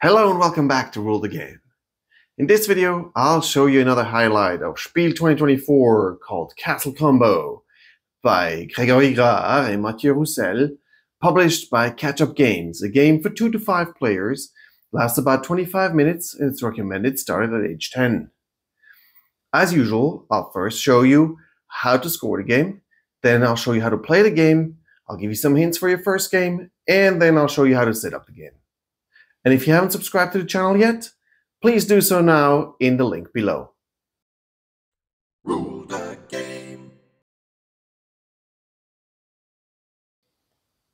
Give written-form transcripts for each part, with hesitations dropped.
Hello and welcome back to Rule the Game. In this video, I'll show you another highlight of Spiel 2024 called Castle Combo by Grégory Grard and Mathieu Roussel, published by Catch Up Games, a game for 2 to 5 players, lasts about 25 minutes and it's recommended started at age 10. As usual, I'll first show you how to score the game, then I'll show you how to play the game, I'll give you some hints for your first game, and then I'll show you how to set up the game. And if you haven't subscribed to the channel yet, please do so now in the link below. Rule the game.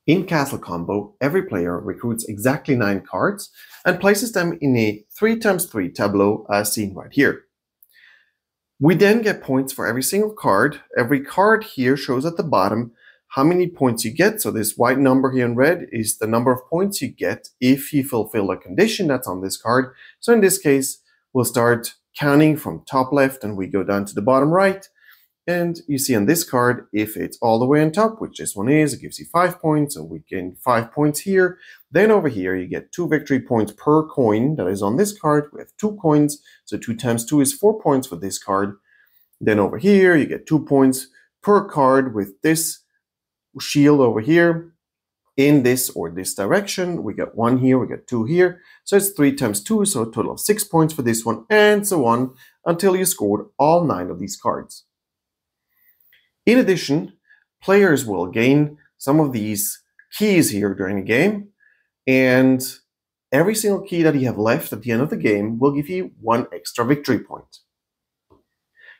In Castle Combo, every player recruits exactly 9 cards and places them in a 3x3 tableau as seen right here. We then get points for every single card. Every card here shows at the bottom how many points you get. So this white number here in red is the number of points you get if you fulfill a condition that's on this card. So in this case, we'll start counting from top left and we go down to the bottom right. And you see on this card, if it's all the way on top, which this one is, it gives you 5 points. So we gain 5 points here. Then over here, you get 2 victory points per coin that is on this card. We have 2 coins. So 2 times 2 is 4 points for this card. Then over here, you get 2 points per card with this shield over here in this or this direction. We got 1 here, we got 2 here. So it's 3 times 2, so a total of 6 points for this one, and so on until you scored all 9 of these cards. In addition, players will gain some of these keys here during the game, and every single key that you have left at the end of the game will give you 1 extra victory point.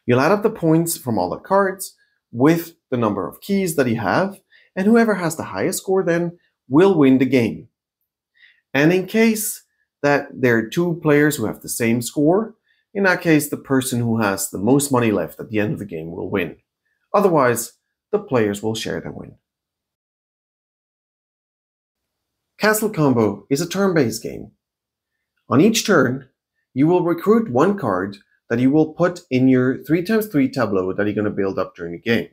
You'll add up the points from all the cards with the number of keys that you have, and whoever has the highest score then will win the game. And in case that there are 2 players who have the same score, in that case the person who has the most money left at the end of the game will win. Otherwise, the players will share the win. Castle Combo is a turn-based game. On each turn, you will recruit 1 card that you will put in your 3x3 tableau that you're going to build up during the game.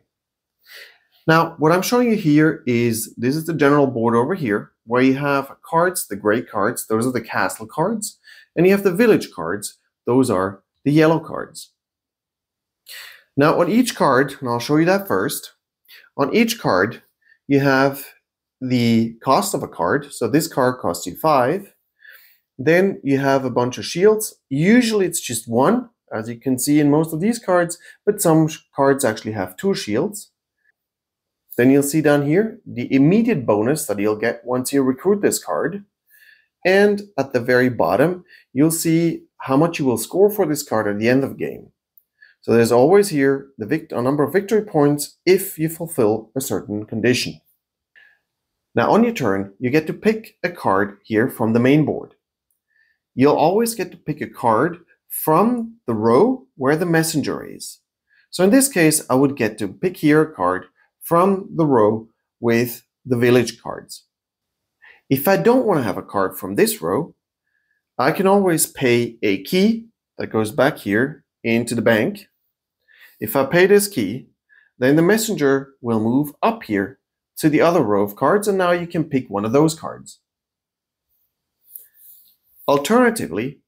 Now, what I'm showing you here is, this is the general board over here, where you have cards, the gray cards, those are the castle cards, and you have the village cards, those are the yellow cards. Now, on each card, and I'll show you that first, on each card, you have the cost of a card. So this card costs you 5. Then you have a bunch of shields. Usually it's just 1, as you can see in most of these cards, but some cards actually have 2 shields. Then you'll see down here the immediate bonus that you'll get once you recruit this card. And at the very bottom, you'll see how much you will score for this card at the end of the game. So there's always here a number of victory points if you fulfill a certain condition. Now on your turn, you get to pick a card here from the main board. You'll always get to pick a card from the row where the messenger is. So in this case, I would get to pick here a card from the row with the village cards. If I don't want to have a card from this row, I can always pay a key that goes back here into the bank. If I pay this key, then the messenger will move up here to the other row of cards, and now you can pick one of those cards. Alternatively,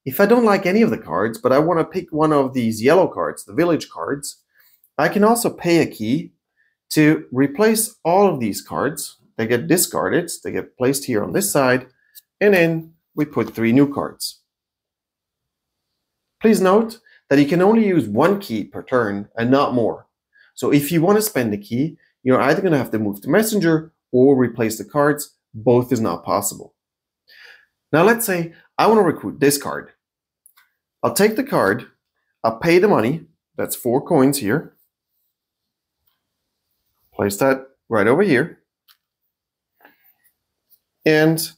if I don't like any of the cards, but I want to pick one of these yellow cards, the village cards, I can also pay a key to replace all of these cards. They get discarded, they get placed here on this side, and then we put 3 new cards. Please note that you can only use 1 key per turn and not more. So if you want to spend a key, you're either going to have to move the messenger or replace the cards. Both is not possible. Now let's say I want to recruit this card. I'll take the card, I'll pay the money, that's 4 coins here. Place that right over here. And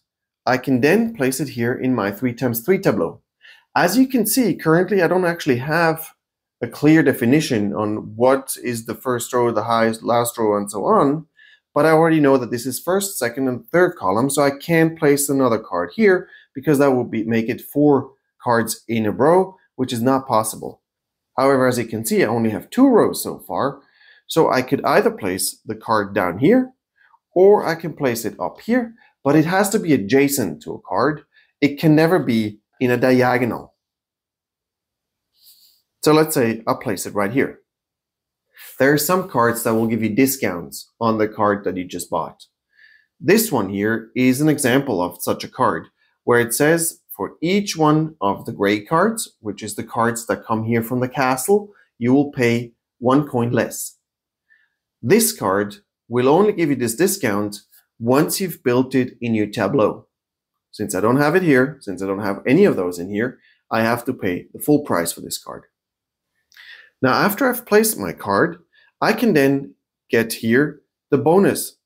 I can then place it here in my 3x3 tableau. As you can see, currently I don't actually have a clear definition on what is the first row, the highest, last row, and so on. But I already know that this is first, second, and third column, so I can't place another card here because that would make it 4 cards in a row, which is not possible. However, as you can see, I only have 2 rows so far, so I could either place the card down here, or I can place it up here, but it has to be adjacent to a card, it can never be in a diagonal. So let's say I'll place it right here. There are some cards that will give you discounts on the card that you just bought. This one here is an example of such a card where it says for each one of the gray cards, which is the cards that come here from the castle, you will pay 1 coin less. This card will only give you this discount once you've built it in your tableau. Since I don't have it here, since I don't have any of those in here, I have to pay the full price for this card. Now, after I've placed my card, I can then get here the bonus,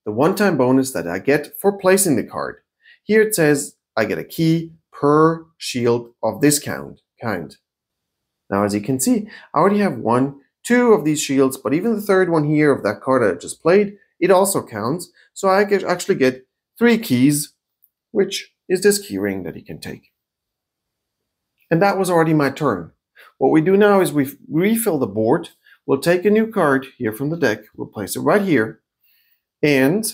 the one-time bonus that I get for placing the card. Here it says I get a key per shield of this kind. Now, as you can see, I already have 1, 2 of these shields, but even the third one here of that card I just played, it also counts. So I actually get 3 keys, which is this key ring that you can take. And that was already my turn. What we do now is we refill the board. We'll take a new card here from the deck. We'll place it right here. And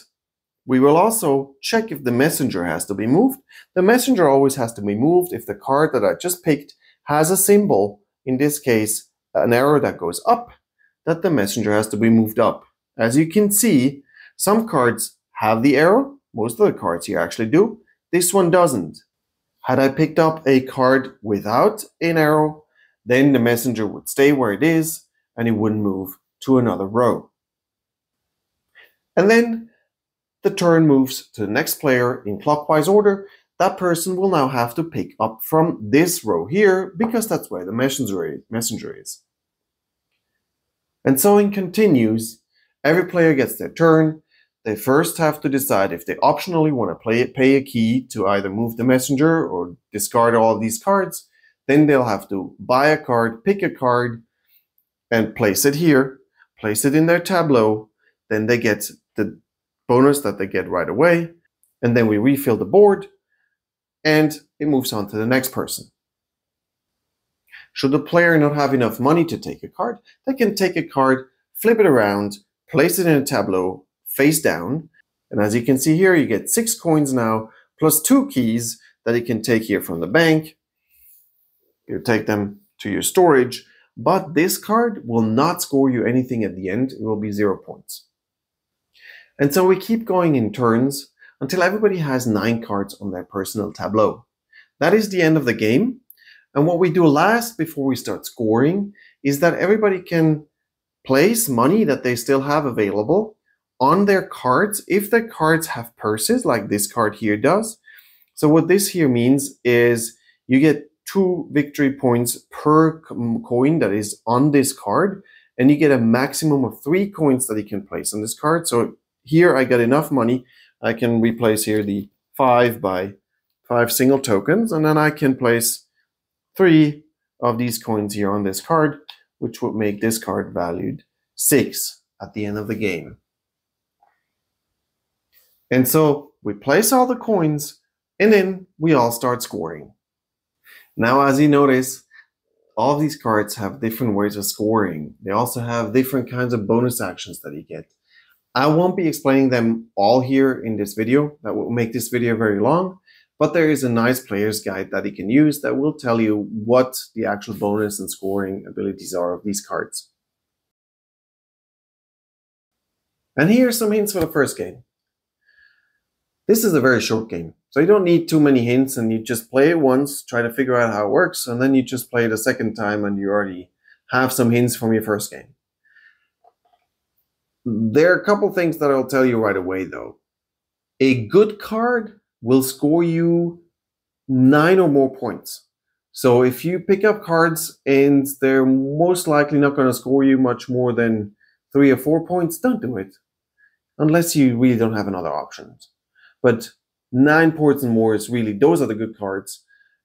we will also check if the messenger has to be moved. The messenger always has to be moved if the card that I just picked has a symbol, in this case, an arrow that goes up, that the messenger has to be moved up. As you can see, some cards have the arrow. Most of the cards here actually do. This one doesn't. Had I picked up a card without an arrow, then the messenger would stay where it is and it wouldn't move to another row. And then the turn moves to the next player in clockwise order. That person will now have to pick up from this row here because that's where the messenger is. And so it continues. Every player gets their turn. They first have to decide if they optionally want to pay a key to either move the messenger or discard all of these cards. Then they'll have to buy a card, pick a card, and place it here, place it in their tableau. Then they get the bonus that they get right away. And then we refill the board, and it moves on to the next person. Should the player not have enough money to take a card, they can take a card, flip it around, place it in a tableau, face down. And as you can see here, you get 6 coins now, plus 2 keys that you can take here from the bank. You take them to your storage, but this card will not score you anything at the end. It will be 0 points. And so we keep going in turns until everybody has 9 cards on their personal tableau. That is the end of the game. And what we do last before we start scoring is that everybody can place money that they still have available on their cards if their cards have purses like this card here does. So what this here means is you get 2 victory points per coin that is on this card, and you get a maximum of 3 coins that you can place on this card. So here I get enough money. I can replace here the 5 by 5 single tokens, and then I can place 3 of these coins here on this card, which would make this card valued 6 at the end of the game. And so we place all the coins, and then we all start scoring. Now, as you notice, all of these cards have different ways of scoring. They also have different kinds of bonus actions that you get. I won't be explaining them all here in this video. That will make this video very long, but there is a nice player's guide that you can use that will tell you what the actual bonus and scoring abilities are of these cards. And here are some hints for the first game. This is a very short game, so you don't need too many hints, and you just play it once, try to figure out how it works, and then you just play it a second time and you already have some hints from your first game. There are a couple things that I'll tell you right away though. A good card will score you 9 or more points. So if you pick up cards and they're most likely not going to score you much more than 3 or 4 points, don't do it. Unless you really don't have another option. But 9 points and more is really, those are the good cards.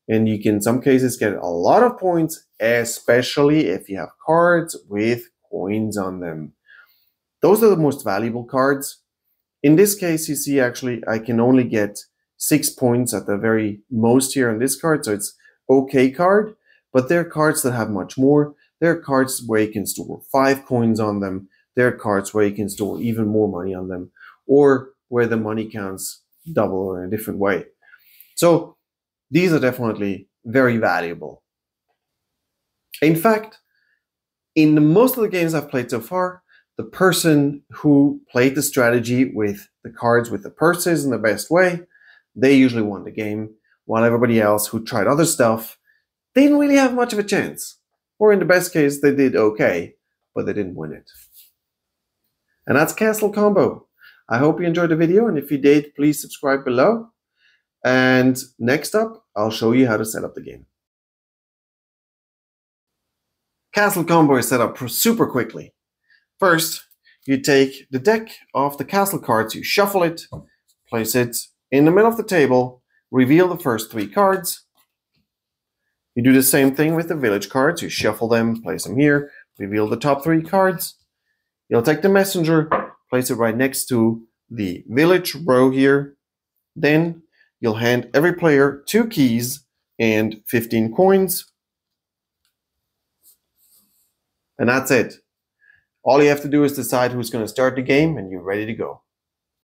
And you can in some cases get a lot of points, especially if you have cards with coins on them. Those are the most valuable cards. In this case, you see actually I can only get 6 points at the very most here on this card. So it's okay card, but there are cards that have much more. There are cards where you can store 5 coins on them. There are cards where you can store even more money on them, or where the money counts double or in a different way. So these are definitely very valuable. In fact, in most of the games I've played so far, the person who played the strategy with the cards with the purses in the best way, they usually won the game, while everybody else who tried other stuff, they didn't really have much of a chance. Or in the best case, they did okay, but they didn't win it. And that's Castle Combo. I hope you enjoyed the video, and if you did, please subscribe below. And next up, I'll show you how to set up the game. Castle Combo is set up super quickly. First, you take the deck of the castle cards, you shuffle it, place it in the middle of the table, reveal the first 3 cards. You do the same thing with the village cards. You shuffle them, place them here, reveal the top 3 cards. You'll take the messenger, place it right next to the village row here. Then you'll hand every player 2 keys and 15 coins. And that's it. All you have to do is decide who's going to start the game and you're ready to go.